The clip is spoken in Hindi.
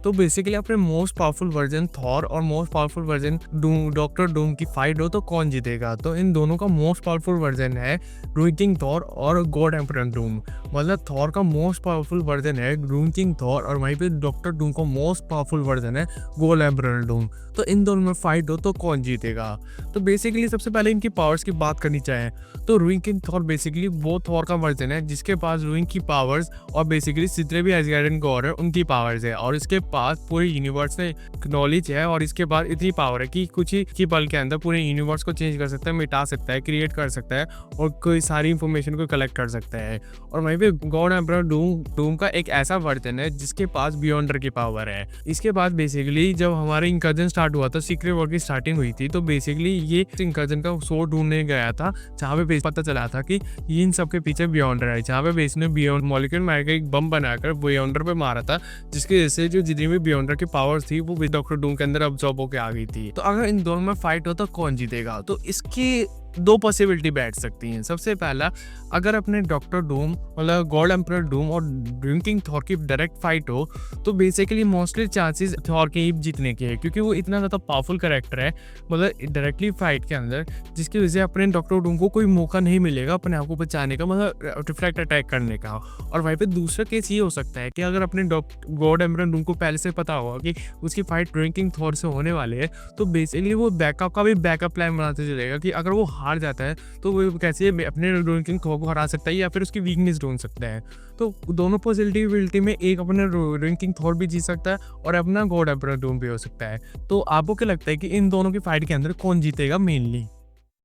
तो बेसिकली अपने मोस्ट पावरफुल वर्जन थॉर और most powerful version doctor Doom की फाइट हो तो कौन जीतेगा? तो इन दोनों का मोस्ट पावरफुल वर्जन है रूइन किंग थॉर और गॉड एम्परर डूम। मतलब थॉर का मोस्ट पावरफुल वर्जन है रूइन किंग थॉर और वहीं पे डॉक्टर डूम का मोस्ट पावरफुल वर्जन है गॉड एम्परर डूम। तो इन दोनों में फाइट हो तो कौन जीतेगा? तो बेसिकली सबसे पहले इनकी पावर्स की बात करनी चाहे तो रूइन किंग थॉर बेसिकली वो थॉर का वर्जन है जिसके पास रूइन की पावर्स और बेसिकली जितने भी एसगार्डियन गॉड है उनकी पावर्स है और इसके पास पूरे यूनिवर्स में नॉलेज है और इसके बाद इतनी पावर है कि कुछ ही की पल के अंदर पूरे यूनिवर्स को चेंज कर सकता है, मिटा सकता है, क्रिएट कर सकता है और कोई सारी इंफॉर्मेशन को कलेक्ट कर सकता है। और वहीं पे गॉड एम्परर डूम का एक ऐसा वर्जन है जिसके पास बियॉन्डर की पावर है। इसके बाद बेसिकली जब हमारे इंकर्जन स्टार्ट हुआ था, सीक्रेट वॉर की स्टार्टिंग हुई थी, तो बेसिकली ये इंकर्जन का सोर्स ढूंढने गया था जहाँ पे पता चला था कि इन सब के पीछे बियॉन्डर है, जहाँ पे बेस ने बियॉन्ड मॉलिक्यूल मार के एक बम बनाकर बियॉन्डर पे मारा था जिसकी वजह से जो जितनी भी बियॉन्डर की पावर्स थी वो डॉक्टर डूम के अंदर अब्सॉर्ब होकर आ गई थी। तो अगर इन दोनों में फाइट हो तो कौन जीतेगा? तो इसकी दो पॉसिबिलिटी बैठ सकती हैं। सबसे पहला, अगर अपने डॉक्टर डूम मतलब गॉड एम्परर डूम और रूइन किंग थॉर की डायरेक्ट फाइट हो तो बेसिकली मोस्टली चांसेस थॉर के ही जीतने के हैं क्योंकि वो इतना ज़्यादा पावरफुल कैरेक्टर है मतलब डायरेक्टली फाइट के अंदर, जिसकी वजह से अपने डॉक्टर डूम को कोई मौका नहीं मिलेगा अपने आप को बचाने का, मतलब रिफ्लेक्ट अटैक करने का। और वहीं पे दूसरा केस ये हो सकता है कि अगर अपने गॉड एम्परर डूम को पहले से पता होगा कि उसकी फाइट रूइन किंग थॉर से होने वाले है तो बेसिकली वो बैकअप का भी बैकअप प्लान बनाते चलेगा कि अगर वो हार जाता है तो वो कैसे अपने रूइन किंग थॉर को हरा सकता है या फिर उसकी वीकनेस ढूंढ सकता है। तो दोनों पॉसिबिलिटी में एक अपने रूइन किंग थॉर भी जीत सकता है और अपना गॉड एम्परर डूम भी हो सकता है। तो आपको क्या लगता है कि इन दोनों की फाइट के अंदर कौन जीतेगा मेनली?